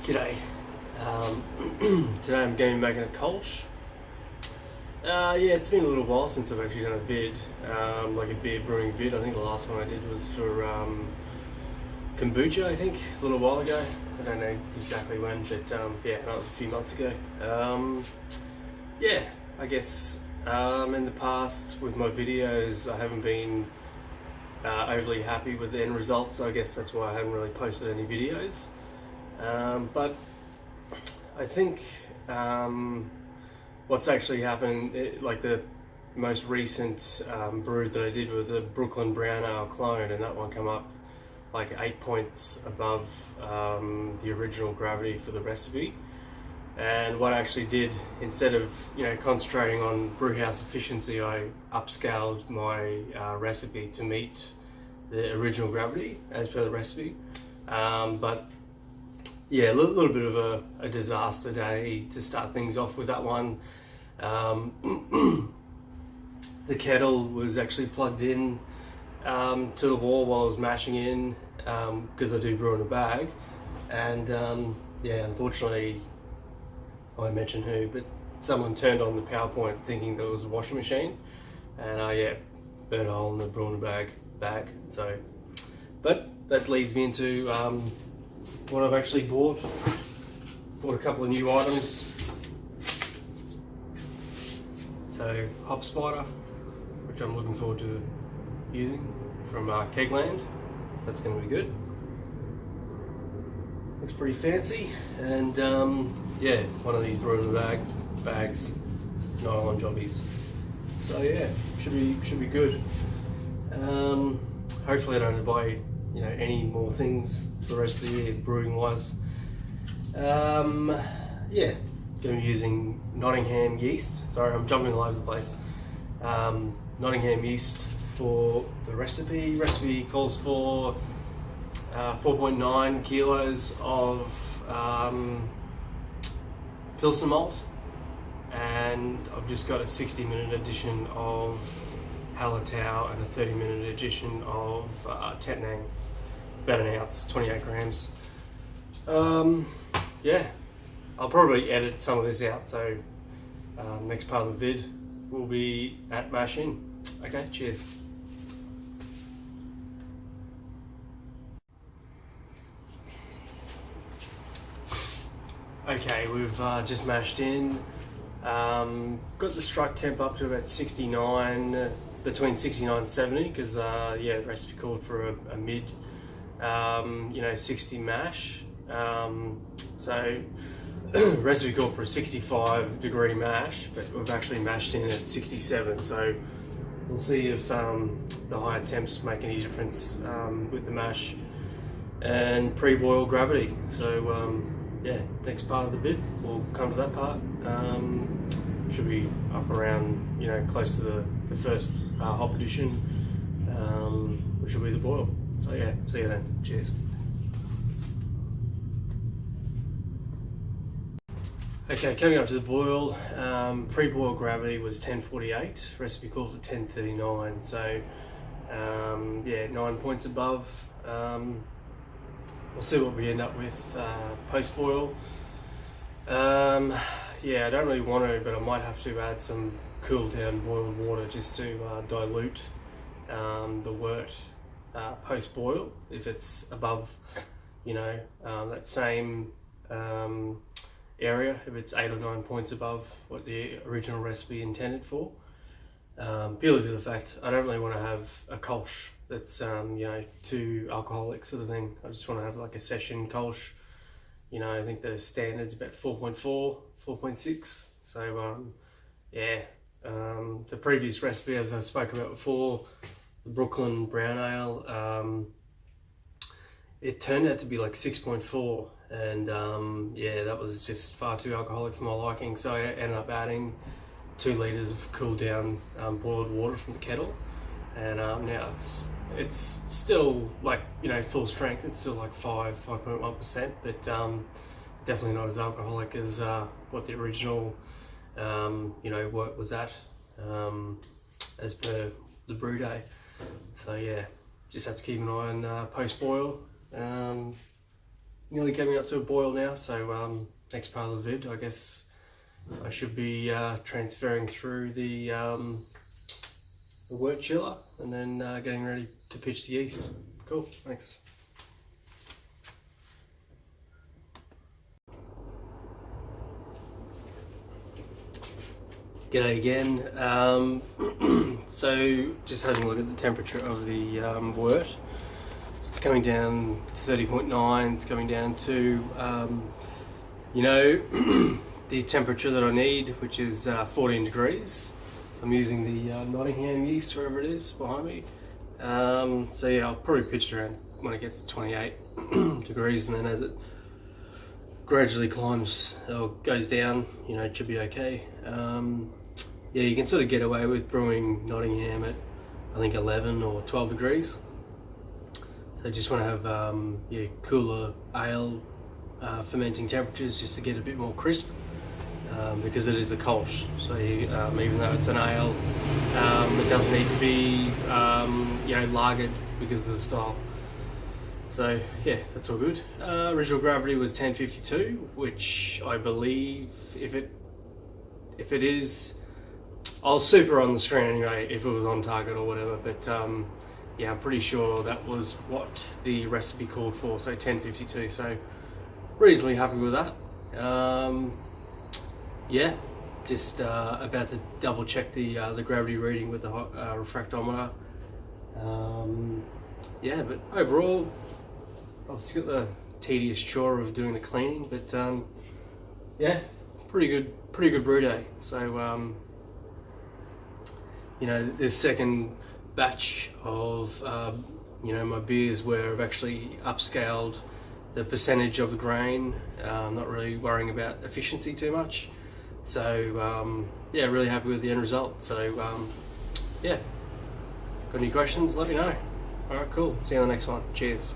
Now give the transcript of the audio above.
G'day. Today I'm going to be making a kolsch. Yeah, it's been a little while since I've actually done a vid, like a beer brewing vid. I think the last one I did was for kombucha, I think, a little while ago. I don't know exactly when, but yeah, that was a few months ago. Yeah, I guess in the past with my videos I haven't been overly happy with the end results, so I guess that's why I haven't really posted any videos. But I think what's actually happened, like the most recent brew that I did was a Brooklyn Brown Ale clone, and that one came up like 8 points above the original gravity for the recipe. And what I actually did, instead of concentrating on brewhouse efficiency, I upscaled my recipe to meet the original gravity as per the recipe. But yeah, a little bit of a disaster day to start things off with that one. The kettle was actually plugged in to the wall while I was mashing in, because I do brew in a bag. And yeah, unfortunately, I won't mention who, but someone turned on the PowerPoint thinking that it was a washing machine, and yeah, burnt a hole in the brew in a bag. So, but that leads me into what I've actually bought. Bought a couple of new items. So hop spider, which I'm looking forward to using, from Kegland. That's going to be good. Looks pretty fancy, and yeah, one of these brew in the bags, nylon jobbies. So yeah, should be good. Hopefully I don't have to buy any more things for the rest of the year brewing wise. Yeah, going to be using Nottingham yeast. Sorry, I'm jumping all over the place. Nottingham yeast for the recipe. Recipe calls for 4.9 kilos of Pilsner malt, and I've just got a 60-minute addition of Hallertau and a 30-minute addition of Tettnang, about an ounce, 28 grams. Yeah, I'll probably edit some of this out, so next part of the vid will be at mash in. Okay, cheers. Okay, we've just mashed in. Got the strike temp up to about 69, between 69 and 70, because yeah, the recipe called for a mid 60 mash. So recipe called for a 65-degree mash, but we've actually mashed in at 67. So we'll see if the higher temps make any difference with the mash and pre-boil gravity. So yeah, next part of the vid, we'll come to that part. Should be up around, close to the first hop addition, which will be the boil. So yeah, see you then. Cheers. Okay, coming up to the boil, pre-boil gravity was 1048, recipe calls for 1039, so yeah, 9 points above. We'll see what we end up with post-boil. Yeah, I don't really want to, but I might have to add some cooled down boiled water just to dilute the wort post-boil if it's above, that same area, if it's 8 or 9 points above what the original recipe intended for. Purely for the fact I don't really want to have a kolsch that's too alcoholic sort of thing. I just want to have like a session kolsch. I think the standard's about 4.4, 4.6. So yeah, the previous recipe, as I spoke about before, the Brooklyn Brown Ale, it turned out to be like 6.4, and yeah, that was just far too alcoholic for my liking. So I ended up adding 2 litres of cooled down boiled water from the kettle, and now it's still like full strength. It's still like 5.1%, but definitely not as alcoholic as what the original wort was at, as per the brew day. So yeah, just have to keep an eye on post boil. nearly coming up to a boil now, so next part of the vid, I guess I should be transferring through the wort chiller and then getting ready to pitch the yeast. Cool, thanks. G'day again. So just having a look at the temperature of the wort. It's coming down 30.9. It's coming down to the temperature that I need, which is 14 degrees. So I'm using the Nottingham yeast, wherever it is behind me. So yeah, I'll probably pitch it around when it gets to 28 degrees, and then as it gradually climbs or goes down, it should be okay. Yeah, you can sort of get away with brewing Nottingham at I think 11 or 12 degrees. So I just want to have cooler ale fermenting temperatures just to get a bit more crisp, because it is a kolsch. So even though it's an ale, it does need to be lagered because of the style. So yeah, that's all good. Original gravity was 1052, which I believe, if it is, I'll super on the screen anyway if it was on target or whatever, but yeah, I'm pretty sure that was what the recipe called for, so 1052, so reasonably happy with that. Yeah, just about to double check the gravity reading with the refractometer. Yeah, but overall, obviously got the tedious chore of doing the cleaning, but yeah, pretty good brew day. So this second batch of my beers where I've actually upscaled the percentage of the grain. I'm not really worrying about efficiency too much. So yeah, really happy with the end result. So yeah, got any questions? Let me know. All right, cool. See you on the next one. Cheers.